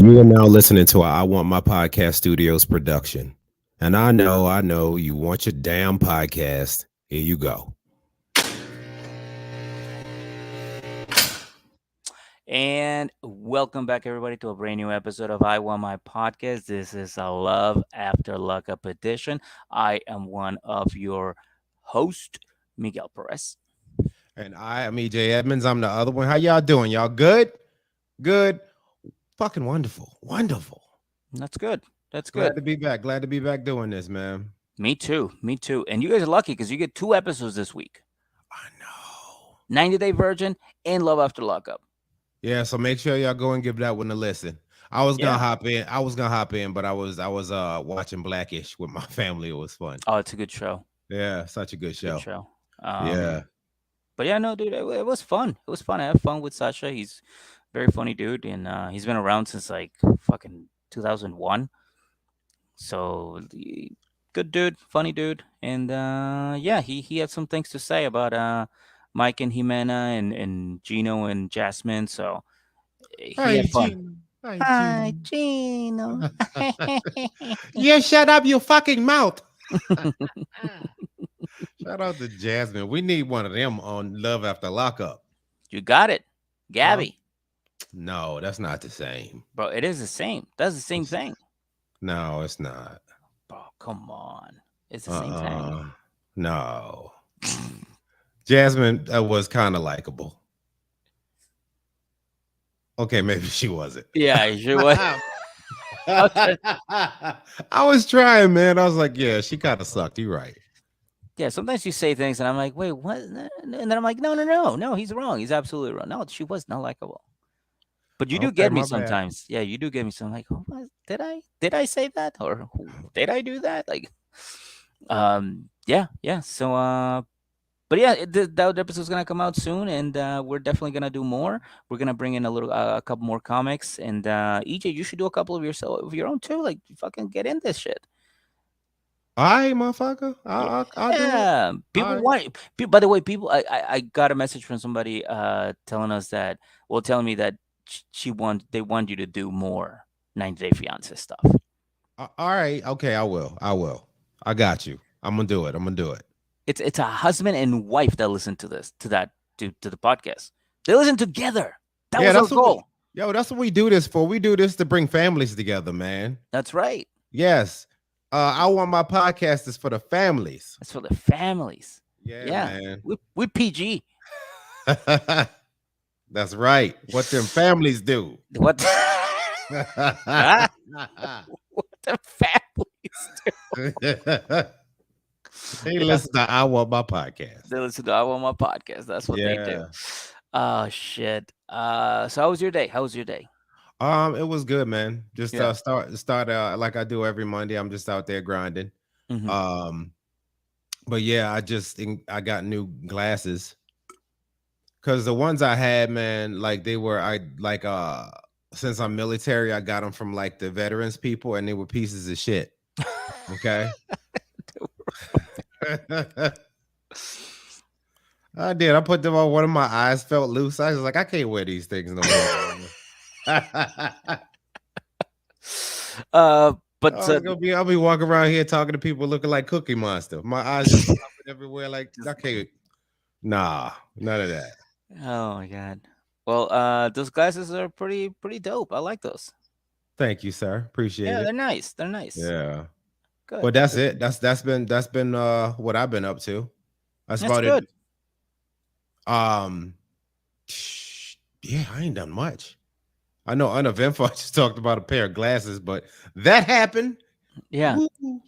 You are now listening to a I Want My Podcast Studios production. And I know you want your damn podcast. Here you go. And welcome back, everybody, to a brand new episode of I Want My Podcast. This is a Love After Lockup edition. I am one of your hosts, Miguel Perez. And I am EJ Edmonds. I'm the other one. How y'all doing? Y'all good? Good. Fucking wonderful. Wonderful. That's good. That's Glad good. to be back. Glad to be back doing this, man. Me too. Me too. And you guys are lucky because you get 2 episodes this week. I know. 90 Day Virgin and Love After Lockup. Yeah, so make sure y'all go and give that one a listen. I was gonna Yeah. hop in. But I was watching Blackish with my family. It was fun. Oh, it's a good show. Yeah, such a good Good show. show. Yeah. But yeah, no, dude, it was fun. It was fun. I had fun with Sasha. He's a very funny dude, and he's been around since like fucking 2001. So good dude, funny dude, and yeah, he had some things to say about Mike and Jimena and Gino and Jasmine. So he Hi, had fun. Gino. Hi, Hi, Gino. Gino. You shut up, you fucking mouth. Shout out to Jasmine. We need one of them on Love After Lockup. You got it, Huh? Gabby. No, that's not the same. Bro, it is the same. That's the same It's- thing. no, it's not. Bro, come on. It's the same thing. Uh-uh. No. Jasmine was kind of likable. Okay, maybe she wasn't. Yeah, she was. Okay. I was trying, man. I was like, yeah, she kind of sucked. You're right. Yeah, sometimes you say things and I'm like, wait, what? And then I'm like, no, he's wrong. He's absolutely wrong. No, she was not likable. But you do Okay, get me my bad. sometimes. Yeah, you do get me some like, oh, did I say that or did I do that? Like, yeah. So, but yeah, that episode's gonna come out soon, and we're definitely gonna do more. We're gonna bring in a couple more comics, and EJ, you should do a couple of your own too. Like, fucking get in this shit. All right, motherfucker. I'll do it. Yeah, All people right. want. By the way, people, I got a message from somebody telling us that, well, telling me that they want you to do more 90 Day Fiance stuff. All right. Okay, I will. I will. I got you. I'm gonna do it. I'm gonna do it. It's a husband and wife that listen to this to the podcast. They listen together. That Yeah, was our that's what we. goal. Yo, that's what we do this for. We do this to bring families together, man. That's right. Yes. I want my podcast is for the families. That's for the families. Yeah, Yeah, man. we PG. That's right. What them families do. What? They What the families do? Yeah, listen to I want my podcast. they listen to I want my podcast. That's what they do. Yeah. Oh shit. So how was your day? How was your day? It was good, man. Just Yeah. start like I do every Monday. I'm just out there grinding. Hmm. Um, but yeah, I got new glasses because the ones I had, man, like they were I like since I'm military, I got them from like the veterans people, and they were pieces of shit. Okay. I did. I put them on. One of my eyes felt loose. I was like, I can't wear these things no more. But I'll be walking around here talking to people looking like Cookie Monster. My eyes just popping everywhere. Like I can't. Nah, none of that. oh my god. Well, those glasses are pretty dope. I like those. Thank you, sir. Appreciate Yeah, they're it. nice. They're nice. Yeah. Good. But that's it. That's been what I've been up to. That's That's about it. good. Um yeah, I ain't done much. I know uneventful. I just talked about a pair of glasses, but that happened. Yeah. Woo.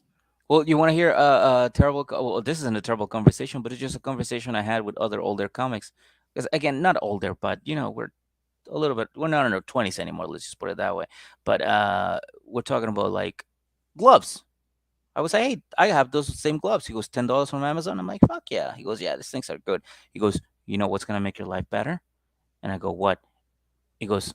Well, you want to hear a terrible? Well, this isn't a terrible conversation, but it's just a conversation I had with other older comics. Because again, not older, but we're a little bit. We're not in our 20s anymore. Let's just put it that way. But we're talking about like gloves. I would say, hey, I have those same gloves. He goes, $10 from Amazon. I'm like, fuck yeah. He goes, yeah, these things are good. He goes, you know what's gonna make your life better? And I go, what? He goes,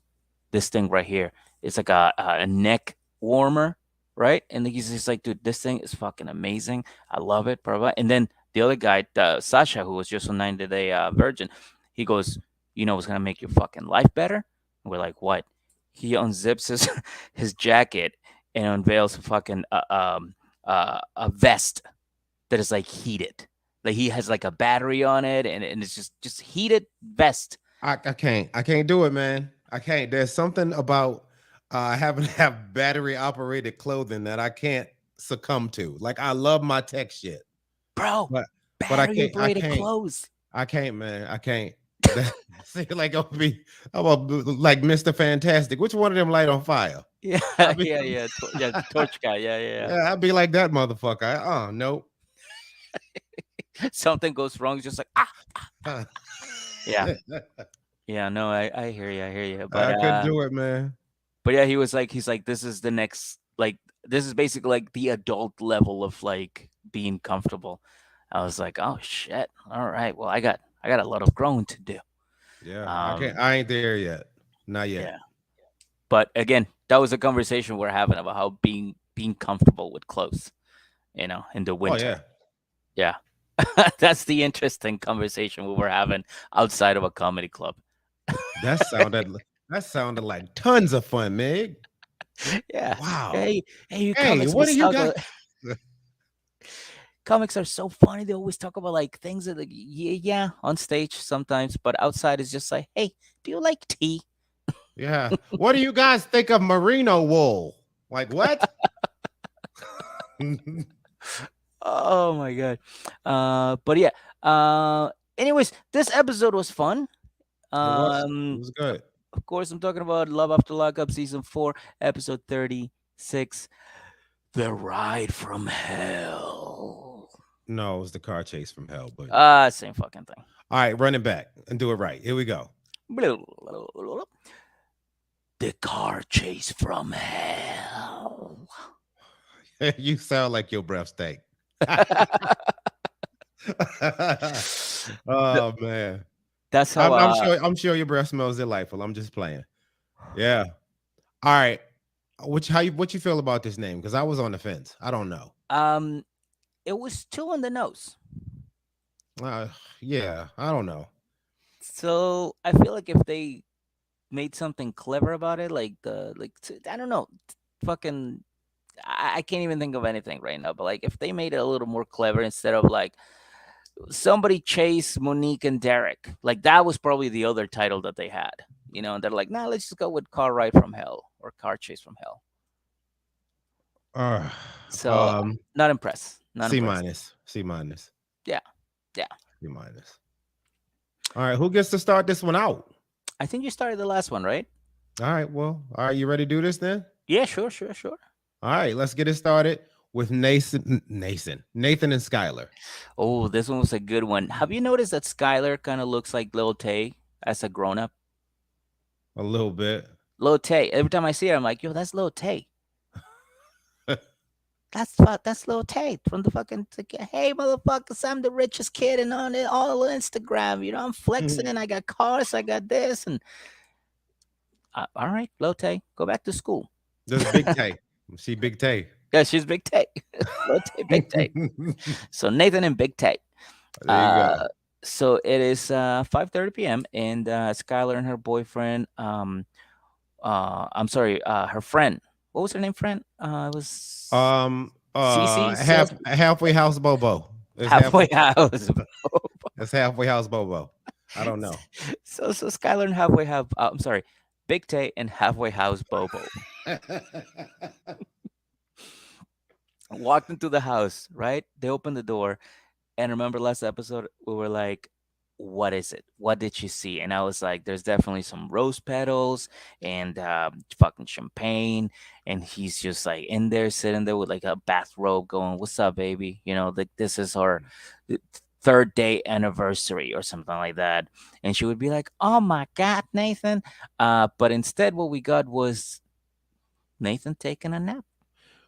this thing right here. It's like a neck warmer, right? And he's like, dude, this thing is fucking amazing. I love it, blah, blah. And then the other guy, Sasha, who was just on 90 Day Virgin, he goes, you know what's gonna make your fucking life better? And we're like, what? he unzips his his jacket and unveils a fucking a vest that is like heated. Like he has like a battery on it, and it's just heated vest. I can't do it, man. I can't. There's something about having to have battery operated clothing that I can't succumb to. Like I love my tech shit, Bro, but I battery can't. operated clothes. I can't, man. I can't. That, see, like I'm a, like Mr. Fantastic. Which one of them light on fire? Yeah, I'll be, yeah, torch guy. Yeah, yeah, yeah, I'd be like that motherfucker. Nope. yeah. Something goes wrong, it's just like yeah, yeah. No, I hear you, I hear you. I couldn't do it, man. But yeah, he's like, this is the next, like, this is basically like the adult level of like being comfortable. I was like, oh shit, all right, well, I got a lot of growing to do. Yeah, I can't. Um, I ain't there yet. Not yet. yeah. But again, that was a conversation we're having about how being comfortable with clothes, in the Oh winter. yeah, Yeah. That's the interesting conversation we were having outside of a comedy club. that sounded that sounded like tons of fun, Meg. Yeah. Wow. Hey, you Hey, comics what do always you talk got? about comics are so funny. They always talk about like things that, like, yeah, yeah, on stage sometimes, but outside is just like, hey, do you like tea? Yeah. What do you guys think of merino wool? Like what? It Oh my god. But yeah. Anyways, this episode was fun. was. It Um was good. of course, I'm talking about Love After Lockup season 4, episode 36, The Ride from Hell. No, it was the car chase from hell. But Same fucking thing. all right, run it back and do it right. Here we go. The car chase from hell. You sound like your breath stank. Th- Oh man. That's how I'm sure your breath smells delightful. I'm just playing. Yeah. All right. What you feel about this name? Because I was on the fence. I don't know. um it was too on the nose. Uh, yeah, I don't know. So I feel like if they made something clever about it, like I don't know, fucking, I can't even think of anything right now. But like, if they made it a little more clever, instead of like somebody chase Monique and Derek, like that was probably the other title that they had. And they're like, nah, let's just go with Car Ride from Hell or Car Chase from Hell. Uh, So um, not impressed. Not C impressed. minus, C minus, Yeah, yeah. C minus. All right, who gets to start this one out? I think you started the last one, right? All right, well, all right, you ready to do this then? Yeah, sure, sure, sure. All right, let's get it started with Nathan and Skylar. Oh, this one was a good one. Have you noticed that Skylar kind of looks like Lil Tay as a grown up? A little bit. Lil Tay. Every time I see her, I'm like, yo, that's Lil Tay. That's Lil Tay from the fucking. Hey, motherfuckers, I'm the richest kid and on it all Instagram. I'm flexing and I got cars, I got this, and all right, Lil Tay, go back to school. There's Big Tay. See Big Tay. Yeah, she's Big Tay. Lil Tay, Big Tay. So Nathan and Big Tay. There you go. So it is 5:30 p.m. and Skylar and her boyfriend, I'm sorry, her friend. What was her name? Friend? It was CC. Halfway house Bobo. It's Halfway house. It's halfway house Bobo. I don't know. So Skylar and halfway have. I'm sorry, Big Tay and halfway house Bobo walked into the house. Right? They opened the door, and remember last episode we were like, what is it? What did she see? And I was like, there's definitely some rose petals and fucking champagne. And he's just like in there, sitting there with like a bathrobe going, what's up, baby? Like this is our third day anniversary or something like that. And she would be like, oh my God, Nathan. But instead, what we got was Nathan taking a nap.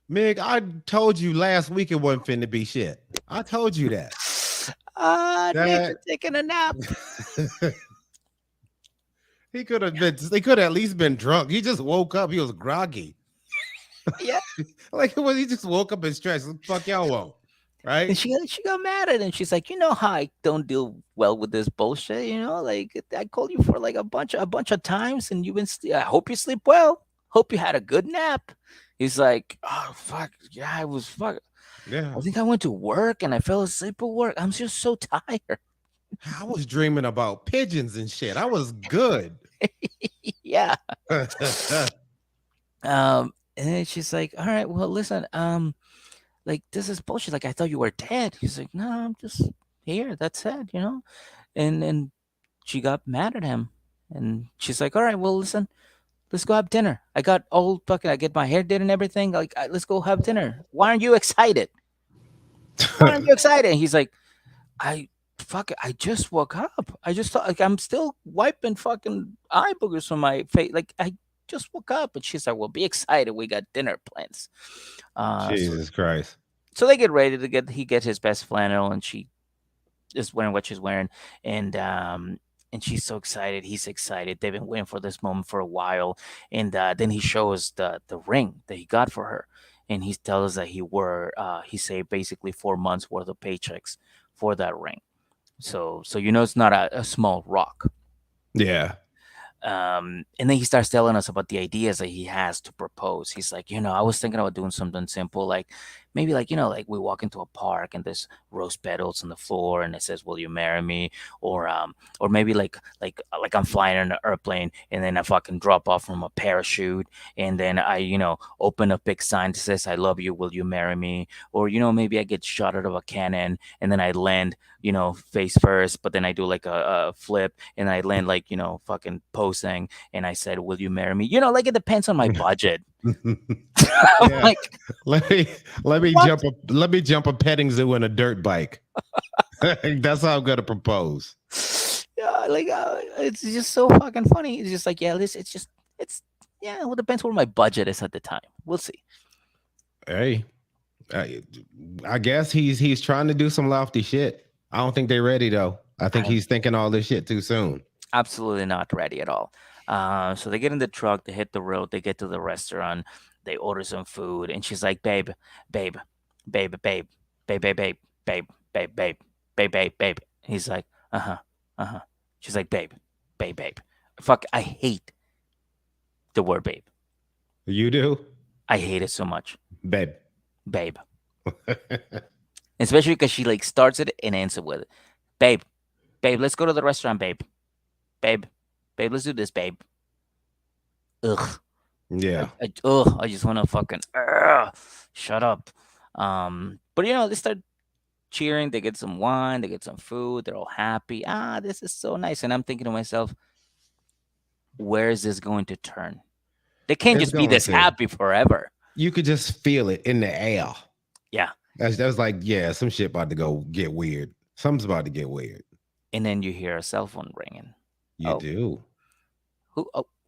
Mig, I told you last week it wasn't finna be shit. I told you that. Nathan taking a nap. He could have been. They could have at least been drunk. He just woke up. He was groggy. Yeah. Like it was. He just woke up and stressed. Fuck y'all want. right? And she got mad at him. She's like, you know how I don't deal well with this bullshit. Like I called you for like a bunch of times, and you've been. I hope you sleep well. Hope you had a good nap. He's like, oh fuck, yeah, I was fuck. Yeah. I think I went to work and I fell asleep at work. I'm just so tired. I was dreaming about pigeons and shit. I was good. Yeah. And then she's like, all right, well, listen, like this is bullshit. Like I thought you were dead. He's like, no, I'm just here. That's it. And she got mad at him, and she's like, all right, well, listen, let's go have dinner. I got all fucking. I get my hair did and everything. Like, let's go have dinner. Why aren't you excited? Why aren't you excited? And he's like, I I just woke up. I just thought like I'm still wiping fucking eye boogers from my face. Like I just woke up, and she's like, well, be excited. We got dinner plans. So Jesus Christ. they get ready to get. He gets his best flannel, and she is wearing what she's wearing, and she's so excited. He's excited. They've been waiting for this moment for a while, and then he shows the ring that he got for her, and he tells us that he saved basically 4 months worth of paychecks for that ring. So it's not a small rock. Yeah. And then he starts telling us about the ideas that he has to propose. He's like, I was thinking about doing something simple, like maybe like like we walk into a park and there's rose petals on the floor and it says, "Will you marry me?" Or maybe like I'm flying in an airplane and then I fucking drop off from a parachute and then I open a big sign that says, "I love you. Will you marry me?" Or maybe I get shot out of a cannon and then I land face first, but then I do like a flip and I land like, fucking posing and I said, "Will you marry me?" Like it depends on my budget. I'm Yeah. like, Let me what? let me jump a petting zoo in a dirt bike. That's how I'm gonna propose. Yeah, like it's just so fucking funny. It's just like, yeah, it's yeah, well, depends what my budget is at the time. We'll see. Hey, I, I guess he's trying to do some lofty shit. I don't think they're ready though. I think I'm he's thinking all this shit too soon. absolutely not ready at all. So they get in the truck, they hit the road, they get to the restaurant, they order some food, and she's like, babe, babe, babe, babe, babe, babe, babe, babe, babe, babe, babe, babe, babe. He's like, uh-huh, uh-huh. She's like, babe, babe, babe. Fuck, I hate the word babe. You do, I hate it so much. babe. Babe. Especially because she like starts it and ends it with it. Babe, babe, let's go to the restaurant, babe. Babe, babe, let's do this, babe. Ugh. Yeah. I just want to fucking shut up. But they start cheering. They get some wine. They get some food. They're all happy. This is so nice. And I'm thinking to myself, where is this going to turn? They can't It's just be going this to. happy forever. You could just feel it in the air. Yeah. That's like, yeah, some shit about to go get weird. Something's about to get weird. And then you hear a cell phone ringing. You Oh, do.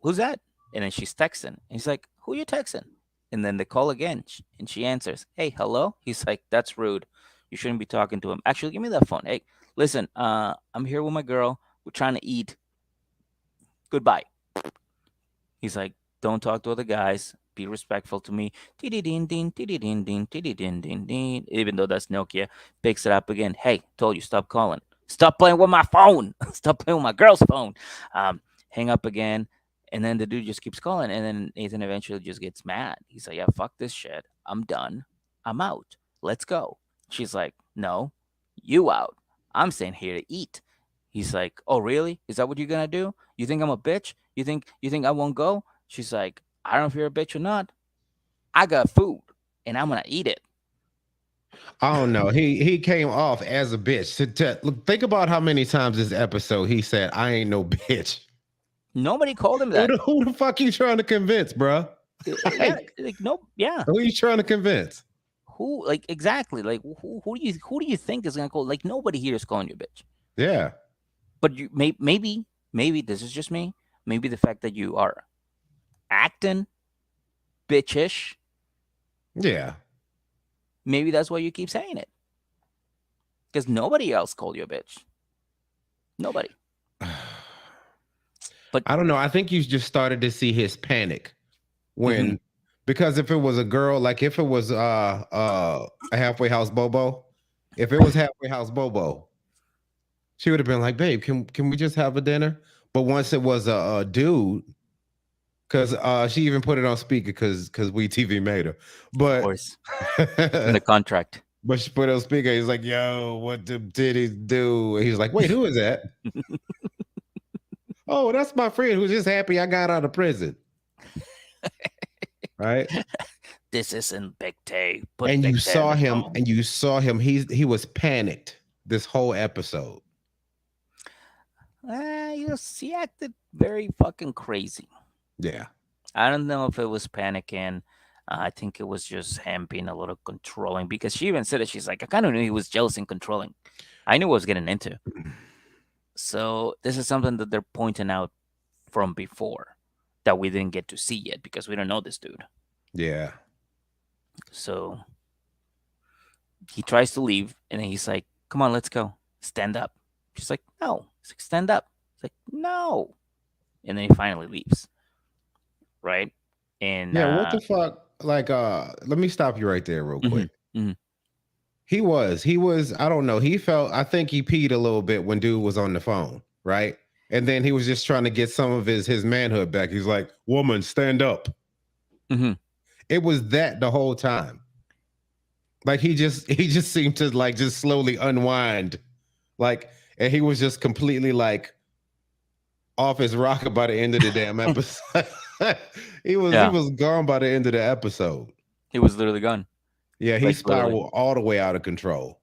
who's that? And then she's texting. And he's like, who you texting? And then they call again, and she answers, "Hey, hello." He's like, "That's rude. You shouldn't be talking to him. Actually, give me that phone. Hey, listen, I'm here with my girl. We're trying to eat. Goodbye." He's like, "Don't talk to other guys. Be respectful to me." Tididin din, tididin din, tididin din din. Even though that's Nokia, picks it up again. "Hey, told you, stop calling. Stop playing with my phone. Stop playing with my girl's phone." Hang up again. And then the dude just keeps calling. And then Nathan eventually just gets mad. He's like, "Yeah, fuck this shit. I'm done. I'm out. Let's go." She's like, "No, you out. I'm staying here to eat." He's like, "Oh, really? Is that what you're gonna do? You think I'm a bitch? You think I won't go?" She's like, "I don't know if you're a bitch or not. I got food and I'm gonna eat it." I don't know. He came off as a bitch. Look, think about how many times this episode he said, "I ain't no bitch." Nobody called him that. Who the fuck you trying to convince, bro? Yeah, Like, like no, yeah. who you trying to convince? Who like exactly like who do you think is gonna call? Like nobody here is calling you a bitch. Yeah. But maybe this is just me. Maybe the fact that you are acting bitchish. Yeah. Maybe that's why you keep saying it. Because nobody else called you a bitch. Nobody. But I don't know. I think you just started to see his panic mhm, when, because if it was a girl, like if it was a halfway house Bobo, If it was halfway house Bobo, she would have been like, "Babe, can we just have a dinner?" But once it was a dude, because she even put it on speaker because we TV made her, Of but course, it's in the contract. but she put it on speaker. He's like, "Yo, what did he do?" And he's like, "Wait, who is that?" Oh, that's my friend who's just happy I got out of prison, right? This isn't Big Tay. Put And Big you Tay in saw the him, phone. and you saw him. He was panicked this whole episode. He acted very fucking crazy. Yeah, I don't know if it was panicking. I think it was just him being a little controlling because she even said it. She's like, I kind of knew he was jealous and controlling. I knew what I was getting into. So this is something that they're pointing out from before that we didn't get to see yet because we don't know this dude. yeah, So he tries to leave and then he's like, come on, let's go. Stand up. She's like, no. He's like, stand up. He's like, no. And then he finally leaves. Right. And yeah. What the fuck? Like, let me stop you right there real mhm, quick. mhm, He was. I don't know. He felt. I think he peed a little bit when dude was on the phone, right? And then he was just trying to get some of his manhood back. He's like, "Woman, stand up." mhm. It was that the whole time. Like he just seemed to like just slowly unwind, like, and he was just completely like off his rocker by the end of the damn episode. He Yeah. was gone by the end of the episode. He was literally gone. Yeah, he Like literally. spiraled all the way out of control.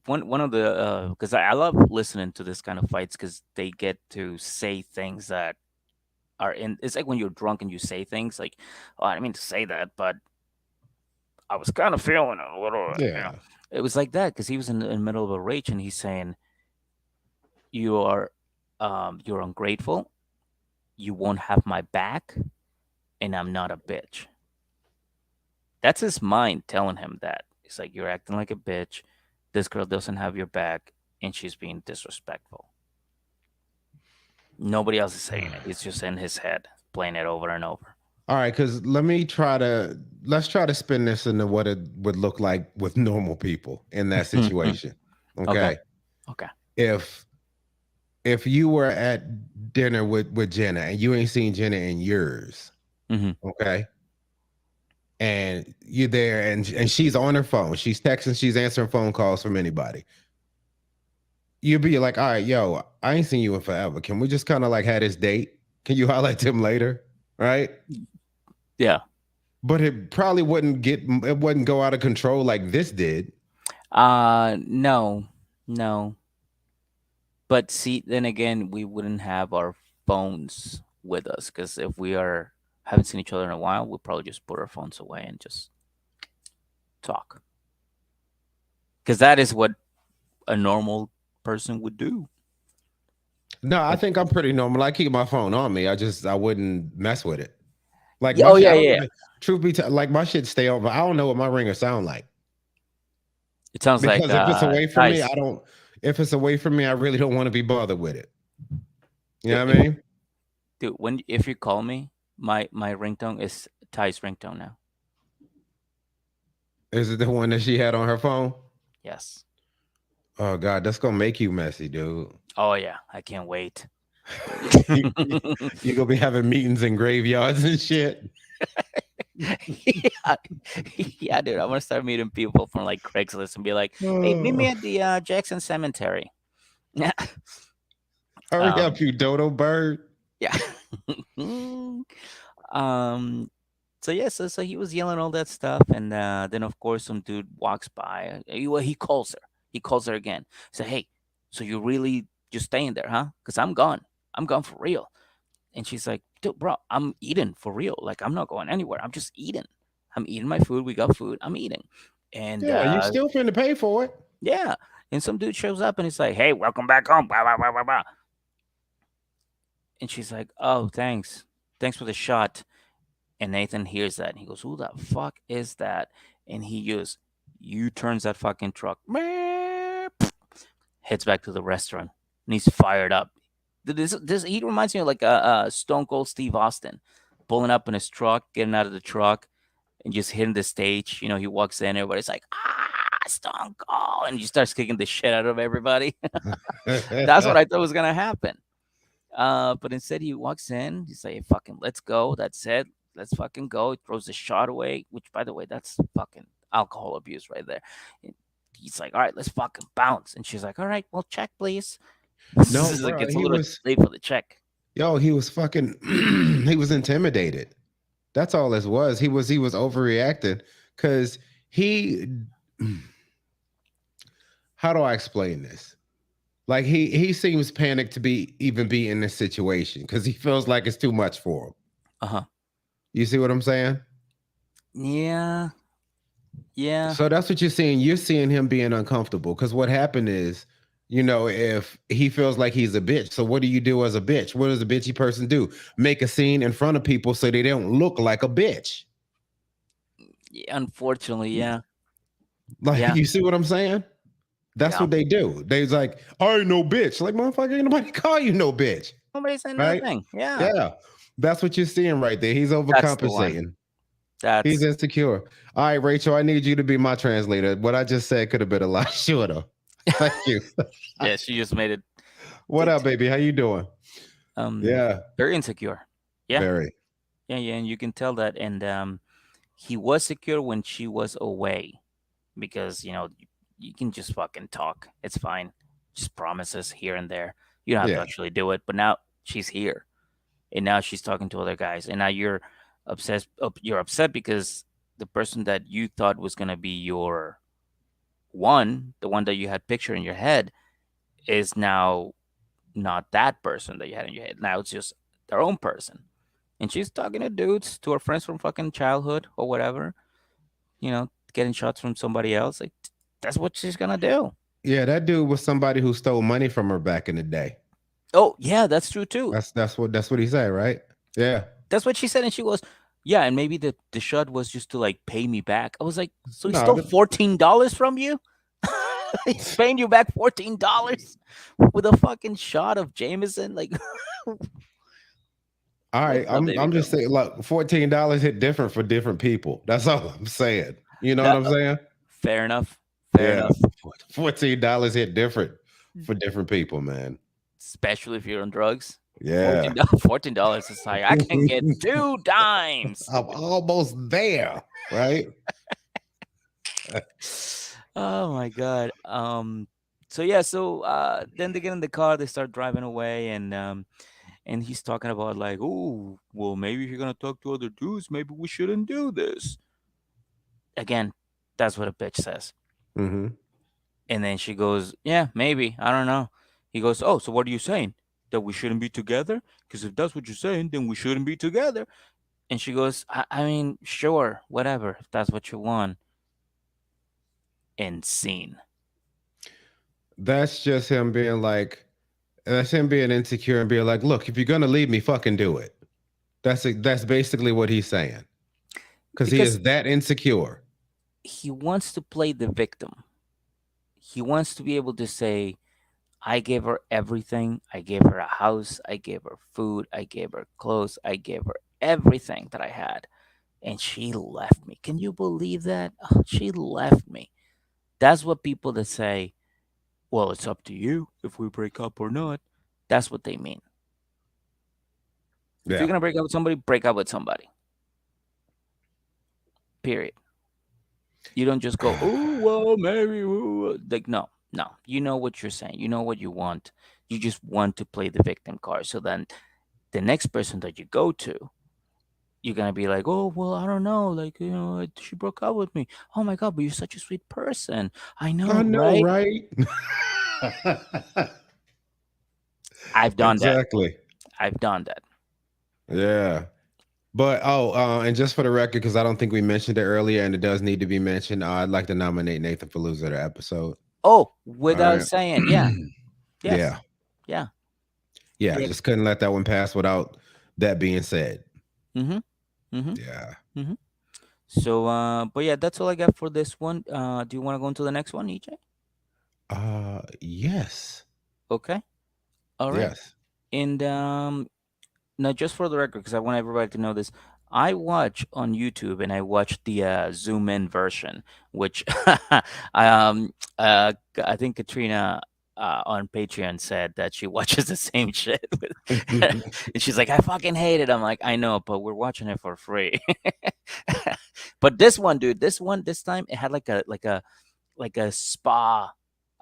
One of the because I love listening to this kind of fights because they get to say things that are in. It's like when you're drunk and you say things like, "Oh, I didn't mean to say that, but I was kind of feeling it a little." Yeah. It was like that because he was in the middle of a rage and he's saying, "You are, you're ungrateful. You won't have my back, and I'm not a bitch." That's his mind telling him that. It's like you're acting like a bitch. This girl doesn't have your back, and she's being disrespectful. Nobody else is saying it. He's just in his head, playing it over and over. All right, because let's try to spin this into what it would look like with normal people in that situation. Okay. Okay. Okay. If if you were at dinner with Jenna and you ain't seen Jenna in years, Hmm. okay, and you're there and she's on her phone, she's texting, she's answering phone calls from anybody. You'd be like, all right, yo, I ain't seen you in forever. Can we just kind of like have this date? Can you highlight him later? Right? Yeah. But it wouldn't go out of control like this did. No, no. But see, then again, we wouldn't have our phones with us because if we are haven't seen each other in a while, we'll probably just put our phones away and just talk. Because that is what a normal person would do. No, I Like, think I'm pretty normal. I keep my phone on me. I wouldn't mess with it. Like yeah, my oh shit, yeah, I don't yeah, yeah. even truth be like my shit stay on, but I don't know what my ringer sound like. It sounds like Because if it's away from me, dice. I don't if it's away from me, I really don't want to be bothered with it. You Dude, know what I mean? dude, when if you call me, my ringtone is Ty's ringtone now. Is it the one that she had on her phone? Yes. Oh God, that's gonna make you messy, dude. Oh yeah, I can't wait. you, you gonna be having meetings in graveyards and shit. Yeah, yeah, dude. I'm gonna start meeting people from like Craigslist and be like, "Hey, meet me Oh, at the Jackson Cemetery." Yeah. hurry Um. up, you dodo bird. Yeah. um. So yeah. So he was yelling all that stuff, and then of course some dude walks by. He calls her. He calls her again. Say, "Hey, so you really just staying there, huh? Cause I'm gone. I'm gone for real." And she's like, dude, bro, I'm eating for real. Like, I'm not going anywhere. I'm just eating. I'm eating my food. We got food. I'm eating. And Yeah, you still finna pay for it. yeah. And some dude shows up and he's like, hey, welcome back home. Blah, blah, blah, blah, blah. And she's like, oh, thanks. Thanks for the shot. And Nathan hears that. And he goes, who the fuck is that? And he just U-turns that fucking truck. Heads back to the restaurant. And he's fired up. This he reminds me of like a Stone Cold Steve Austin, pulling up in his truck, getting out of the truck, and just hitting the stage. You know, he walks in, everybody's like, ah! Stone Cold, and you starts kicking the shit out of everybody. That's what I thought was gonna happen. But instead he walks in. He's like, "Fucking, let's go." That's it. Let's fucking go. He throws the shot away. Which, by the way, that's fucking alcohol abuse right there. And he's like, "All right, let's fucking bounce." And she's like, "All right, well, check, please." This No, is like bro, it's a he little was late for the check. yo, he was fucking he was intimidated. That's all this was. He was overreacting because he how do I explain this? Like he seems panicked to be in this situation because he feels like it's too much for him. Uh huh. You see what I'm saying? Yeah. Yeah. So that's what you're seeing. You're seeing him being uncomfortable because what happened is, if he feels like he's a bitch, so what do you do as a bitch? What does a bitchy person do? Make a scene in front of people so they don't look like a bitch. Yeah, unfortunately, yeah. Like, Yeah. you see what I'm saying? That's Yeah. what they do. They's like, I ain't no bitch. Like, motherfucker, ain't nobody call you no bitch. Nobody said Right? nothing. Yeah. Yeah. That's what you're seeing right there. He's That's the one. overcompensating. He's That's insecure. All right, Rachel, I need you to be my translator. What I just said could have been a lot shorter. Thank you. yeah, she just made it What t- up, t- baby? How you doing? um Yeah, very insecure. Yeah. very. Yeah, yeah, and you can tell that. And he was secure when she was away because, you can just fucking talk. It's fine. Just promises here and there. You don't have to Yeah. actually do it. But now she's here, and now she's talking to other guys, and now you're obsessed. You're upset because the person that you thought was gonna be your one, the one that you had picture in your head, is now not that person that you had in your head. Now it's just their own person, and she's talking to dudes, to her friends from fucking childhood or whatever. Getting shots from somebody else. Like that's what she's gonna do. Yeah, that dude was somebody who stole money from her back in the day. Oh yeah, that's true too. That's what he said, right? Yeah. That's what she said, and she goes, "Yeah, and maybe the shot was just to like pay me back." I was like, "So he No, stole $14 from you? He's paying you back $14 with a fucking shot of Jameson? Like, all let's right. not I'm baby I'm just girl." saying, like, $14 hit different for different people. That's all I'm saying. You know what That I'm saying? fair enough. Fair Yeah. enough. $14 hit different for different people, man. Especially if you're on drugs. Yeah. $14. $14 is like I can get 2 dimes. I'm almost there, right? Oh my god. So yeah, so then they get in the car, they start driving away, and he's talking about like, "Oh, well, maybe if you're gonna talk to other dudes, maybe we shouldn't do this." Again, that's what a bitch says. Hmm. And then she goes, "Yeah, maybe. I don't know." He goes, "Oh, so what are you saying? That we shouldn't be together? Because if that's what you're saying, then we shouldn't be together." And she goes, I mean, sure, whatever, if that's what you want." And scene. That's just him being like, that's him being insecure and being like, look, if you're gonna leave me, fucking do it. That's basically what he's saying. Because he Because is that insecure. he wants to play the victim. He wants to be able to say, I gave her everything. I gave her a house. I gave her food. I gave her clothes. I gave her everything that I had. And she left me. Can you believe that? Oh, she left me. That's what people that say, well, it's up to you if we break up or not. That's what they mean. If you're Yeah. going to break up with somebody, break up with somebody. Period. You don't just go, oh, well, maybe. Ooh. Like, no, no. You know what you're saying. You know what you want. You just want to play the victim card. So then the next person that you go to, you're gonna be like, oh well, I don't know, like she broke up with me. Oh my god, but you're such a sweet person. I I know, know, right? right? I've done that. Exactly. I've done that. Yeah. But and just for the record, because I don't think we mentioned it earlier, and it does need to be mentioned, I'd like to nominate Nathan for loser of the episode. Oh, All without right. saying, yeah, yes, Yeah. yeah, Yeah. yeah. Just couldn't let that one pass without that being said. Mm-hmm. Mm-hmm. Yeah. Mm-hmm. So, but yeah, that's all I got for this one. Do you want to go into the next one, EJ? Yes. Okay. All right. Yes. And now, just for the record, because I want everybody to know this, I watch on YouTube and I watch the zoom in version, which I think Katrina on Patreon said that she watches the same shit, and she's like, "I fucking hate it." I'm like, "I know, but we're watching it for free." But this one, dude, this time it had like a spa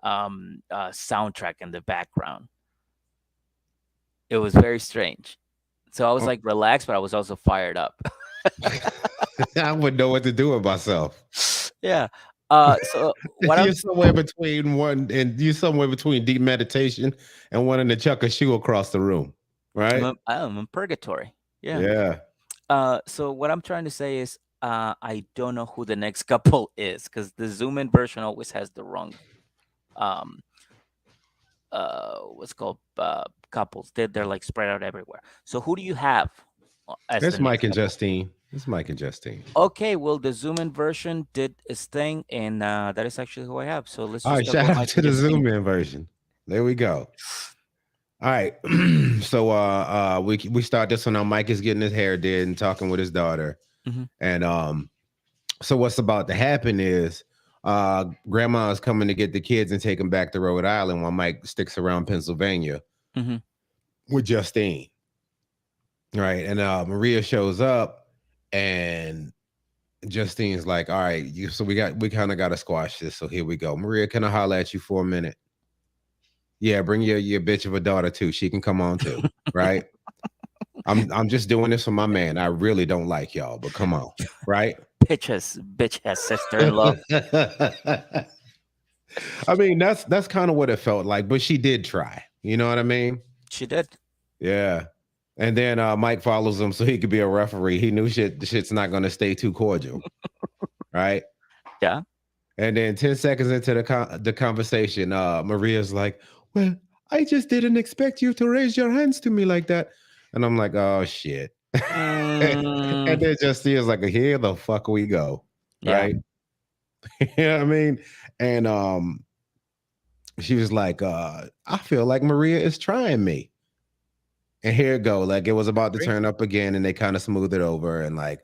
soundtrack in the background. It was very strange. So I was Oh, like relaxed, but I was also fired up. I wouldn't know what to do with myself. Yeah. So what I'm You're somewhere between you're somewhere between deep meditation and wanting to chuck a shoe across the room, right? I'm in purgatory. Yeah. Yeah. So what I'm trying to say is, I don't know who the next couple is because the zoom in version always has the wrong, um, what's called couples. They're like spread out everywhere. So who do you have as the It's next Mike and couple? Justine. It's Mike and Justine. Okay, well the zoom in version did its thing, and that is actually who I have. So let's All just right, talk shout about out Mike to and the Justine. Zoom in version. There we go. All right. So we start this one on Mike is getting his hair did and talking with his daughter. Hmm. And so what's about to happen is grandma is coming to get the kids and take them back to Rhode Island while Mike sticks around Pennsylvania Hmm. with Justine. Right. And Maria shows up and Justine's like, all right, so we kind of gotta squash this. So here we go. Maria, can I holler at you for a minute? Yeah, bring your bitch of a daughter too. She can come on too. Right. I'm just doing this for my man. I really don't like y'all, but come on. Right. Bitch has sister in law. I mean, that's kind of what it felt like, but she did try. You know what I mean? She did. Yeah. And then Mike follows him so he could be a referee. He knew the shit's not gonna stay too cordial, right? Yeah. And then 10 seconds into the conversation, Maria's like, "Well, I just didn't expect you to raise your hands to me like that." And I'm like, "Oh shit." Mm, And then Justine's like, "Here the fuck we go." yeah. Right? You know what I mean? And she was like, I feel like Maria is trying me. And here it go. Like it was about to Agree. turn up again, and they kind of smoothed it over. And like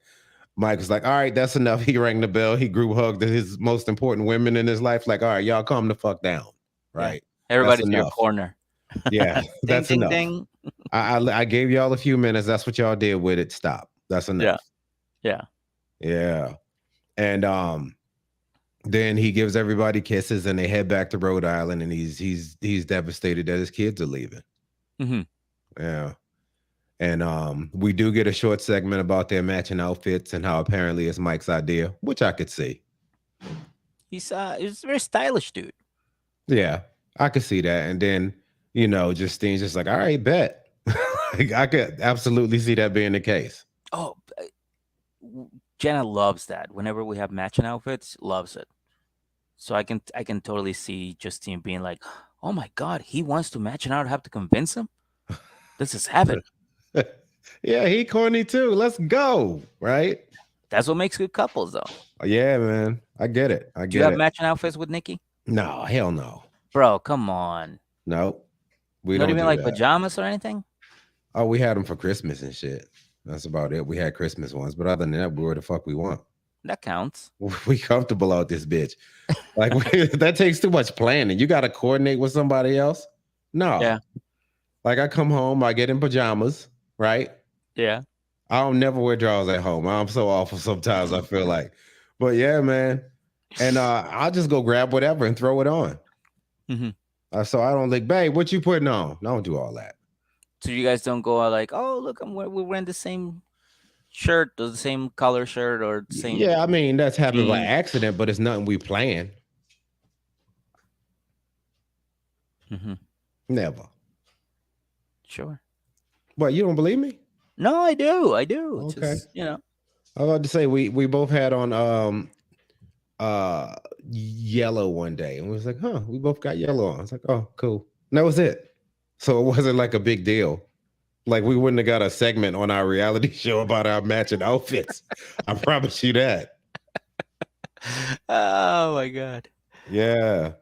Mike was like, all right, that's enough. He rang the bell. He group hugged his most important women in his life. Like, all right, y'all calm the fuck down. Yeah. Right. That's Everybody to your enough. corner. Yeah, Ding that's ding enough. ding. I gave y'all a few minutes. That's what y'all did with it. Stop. That's Yeah. enough. Yeah. Yeah. And then he gives everybody kisses and they head back to Rhode Island and he's devastated that his kids are leaving. Hmm. Yeah. And we do get a short segment about their matching outfits and how apparently it's Mike's idea, which I could see. He's a very stylish dude. Yeah, I could see that. And then, Justine's just like, all right, bet. Like, I could absolutely see that being the case. Oh, Jenna loves that. Whenever we have matching outfits, loves it. So I can totally see Justine being like, "Oh my god, he wants to match, and I don't have to convince him. This is heaven." Yeah, he corny too. Let's go. Right? That's what makes good couples, though. Yeah, man. I get it. I Do you get have it. matching outfits with Nikki? No, hell no. Bro, come on. No, we Not don't even do like that. pajamas or anything? Oh, we had them for Christmas and shit. That's about it. We had Christmas ones, but other than that, we were the fuck we want. That counts. We comfortable out this bitch. Like that takes too much planning. You got to coordinate with somebody else. No, Yeah. like I come home, I get in pajamas, right? Yeah. I don't never wear drawers at home. I'm so awful sometimes. I feel like, but yeah, man. And I'll just go grab whatever and throw it on. Hmm. So I don't like, babe, what you putting on? I don't do all that. So you guys don't go out like, "Oh, look, we're wearing the same shirt, or the same color shirt, or the same Yeah, I mean that's happened by jeans." accident, but it's nothing we plan. Hmm. Never. Sure. But you don't believe me? No, I do. I do. It's Okay. just, you know. I was about to say we both had on yellow one day, and we was like, huh, we both got yellow on. I was like, oh, cool. And that was it. So it wasn't like a big deal. Like we wouldn't have got a segment on our reality show about our matching outfits. I promise you that. Oh my god. Yeah.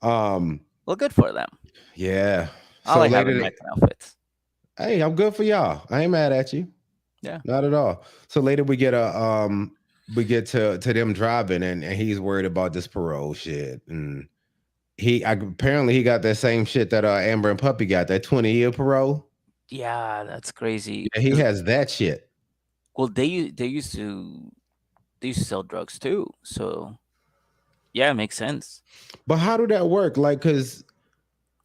Um, Well, good for them. yeah. I So like having later, matching outfits. hey, I'm good for y'all. I ain't mad at you. Yeah. not at all. So later we get to them driving, and he's worried about this parole shit, and apparently he got that same shit that Amber and Puppy got, that 20-year parole. Yeah, that's crazy. Yeah, he 'Cause, has that shit. well, they used to sell drugs too. So yeah, it makes sense. But how do that work? Like, cause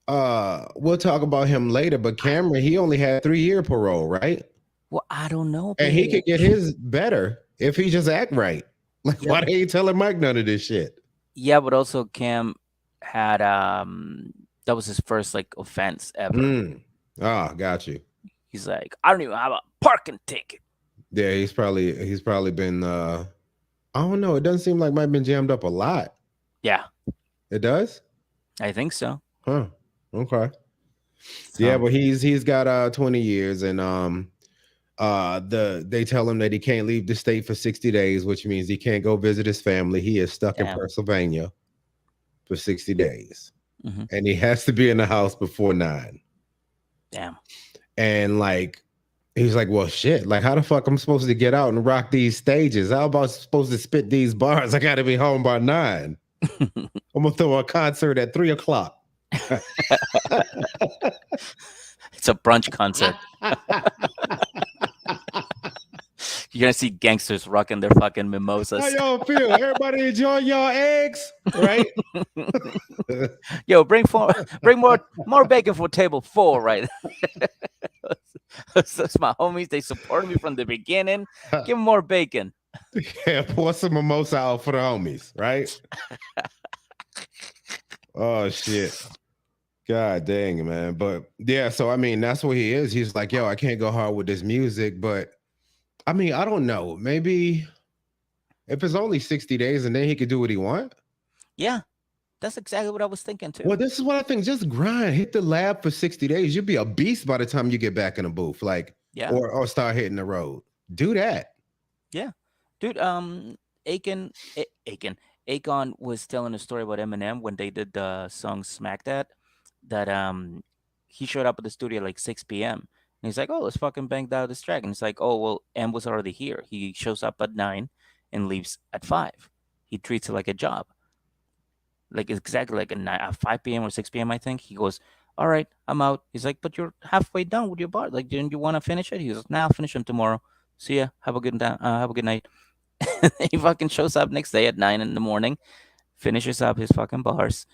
we'll talk about him later, but Cameron, he only had 3-year parole, right? Well, I don't know, And he could get bitch. his better if he just act right. Like, Yeah, why they ain't telling Mike none of this shit? yeah, but also Cam had that was his first like offense ever. Mm. Ah, got you. He's like, I don't even have a parking ticket. Yeah, he's probably been I don't know. It doesn't seem like Mike been jammed up a lot. Yeah, It does? I think so. Huh. Okay. Yeah, So but he's got 20 years, and they tell him that he can't leave the state for 60 days, which means he can't go visit his family. He is stuck in damn. Pennsylvania for 60 days. Hmm. And he has to be in the house before 9. Damn. And like he's like, well, shit. Like, how the fuck I'm supposed to get out and rock these stages? How about supposed to spit these bars? I got to be home by 9. I'm gonna throw a concert at 3 o'clock. It's a brunch concert. You're gonna see gangsters rocking their fucking How mimosas. y'all feel? Everybody enjoying y'all eggs, right? Yo, bring more bacon for table 4, right? That's my homies. They supported me from the beginning. Give them more bacon. Yeah, pour some mimosa out for the homies, right? Oh shit. God dang, man. But yeah, so I mean, that's what he is. He's like, yo, I can't go hard with this music, but I mean, I don't know. Maybe if it's only 60 days and then he could do what he want. Yeah, that's exactly what I was thinking Well, too. this is what I think. Just grind, hit the lab for 60 days. You'll be a beast by the time you get back in the booth, like, Yeah, or start hitting the road. Do that. yeah, dude. Aiken, Akon was telling a story about Eminem when they did the song "Smack That." He showed up at the studio at like 6 p.m. and he's like, "Oh, let's fucking bang out this track." And it's like, "Oh, well, M was already here. He shows up at 9 and leaves at 5. He treats it like a job." Like exactly like at 5 p.m. or 6 p.m. I think he goes, "All right, I'm out." He's like, "But you're halfway done with your bar. Like, didn't you want to finish it?" He goes, "Nah, I'll finish them tomorrow. See ya. Have a good night." He fucking shows up next day at 9 in the morning, finishes up his fucking bars,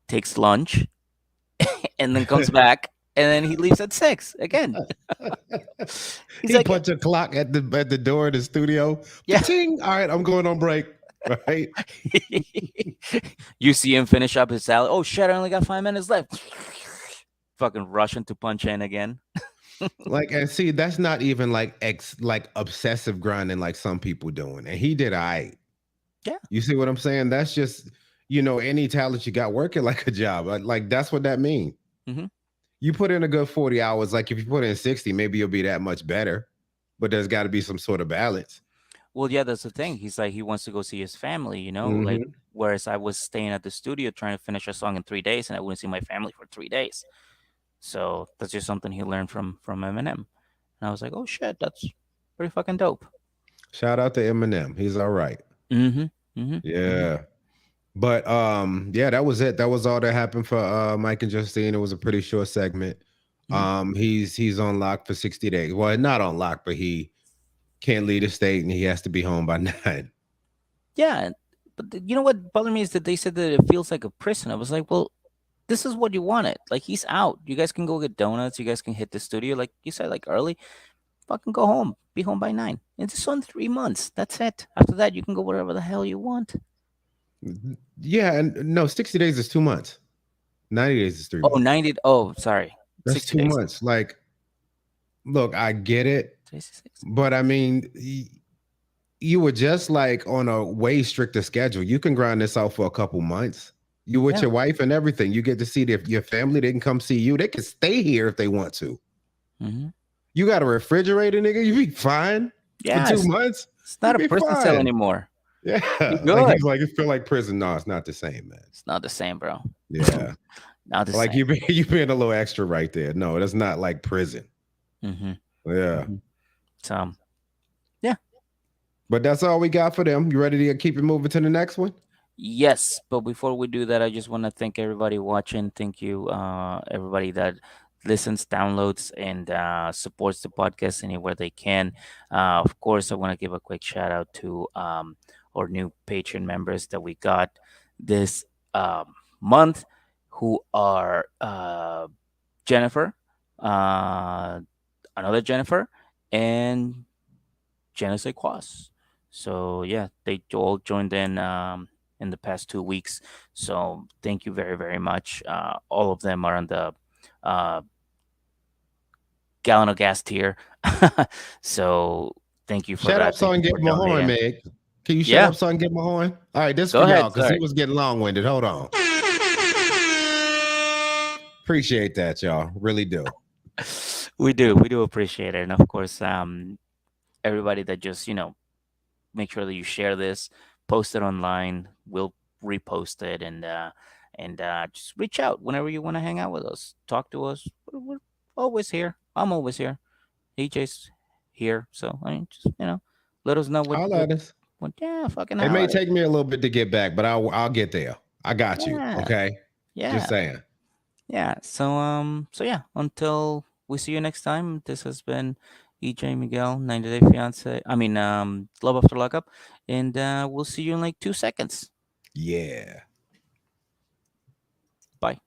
takes lunch, and then comes back, and then he leaves at 6 again. He's He like, punch a clock at the door of the studio. "Yeah." Ting. All right, I'm going on break. Right. You see him finish up his salad. Oh shit! I only got 5 minutes left. Fucking rushing to punch in again. Like, and see, that's not even like like obsessive grinding like some people doing. And he did I. Yeah. You see what I'm saying? That's just, any talent you got working like a job. Like that's what that means. Mm-hmm. You put in a good 40 hours. Like if you put in 60, maybe you'll be that much better. But there's got to be some sort of balance. Well, yeah, that's the thing. He's like, he wants to go see his family, like, Hmm. whereas I was staying at the studio trying to finish a song in 3 days and I wouldn't see my family for 3 days. So that's just something he learned from Eminem. And I was like, oh shit, that's pretty fucking dope. Shout out to Eminem. He's all right. Mm-hmm. Mm-hmm. Mm-hmm. Yeah. But yeah, that was it. That was all that happened for Mike and Justine. It was a pretty short segment. Mm-hmm. He's on lock for 60 days. Well, not on lock, but he can't leave the state and he has to be home by 9. Yeah. But you know what bothered me is that they said that it feels like a prison. I was like, well, this is what you wanted. Like, he's out. You guys can go get donuts. You guys can hit the studio. Like you said, like early. Fucking go home. Be home by 9. It's just on 3 months. That's it. After that, you can go whatever the hell you want. Yeah, and no, 60 days is 2 months. 90 days is three Oh, months. 90. Oh, sorry. That's 60 2 days. months. Like, look, I get it, 66. but I mean, you were just like on a way stricter schedule. You can grind this out for a couple months. You with Yeah. your wife and everything. You get to see your family. They can come see you. They can stay here if they want to. Mm-hmm. You got a refrigerator, nigga. You be fine Yeah. for 2 months. It's not You a be prison cell fine. anymore. Yeah, You're like good. he's like, it feel like prison. No, it's not the same, man. It's not the same, bro. Yeah, Not the like same. you being a little extra right there. No, that's not like prison. Mm-hmm. Yeah. Mm-hmm. So, But that's all we got for them. You ready to keep it moving to the next one? Yes, but before we do that, I just want to thank everybody watching. Thank you, everybody that listens, downloads, and supports the podcast anywhere they can. Of course, I want to give a quick shout out to our new Patreon members that we got this month, who are Jennifer, uh, another Jennifer, and Genesee Quas. So yeah, they all joined in the past 2 weeks. So thank you very very much. All of them are on the uh, gallon of gas tier. So thank you for Shut up that. so Thank I you can get for my horn, donating. Meg. Can you shut Yeah, up so I can get my horn? All right, this for go y'all ahead. because he Sorry. was getting long winded. Hold on. Appreciate that, y'all. Really do. We do appreciate it, and of course, everybody that just make sure that you share this, post it online. We'll repost it, and just reach out whenever you want to hang out with us. Talk to us. We're always here. I'm always here. EJ's here, so I mean, just let us know what Holla at us. yeah, fucking It holler may at us. take me a little bit to get back, but I'll get there. I got you. Yeah, Okay. Just yeah, saying. yeah. So yeah. Until we see you next time. This has been EJ Miguel, 90 Day Fiance. I mean, Love After Lockup, and we'll see you in like 2 seconds. Yeah. Bye.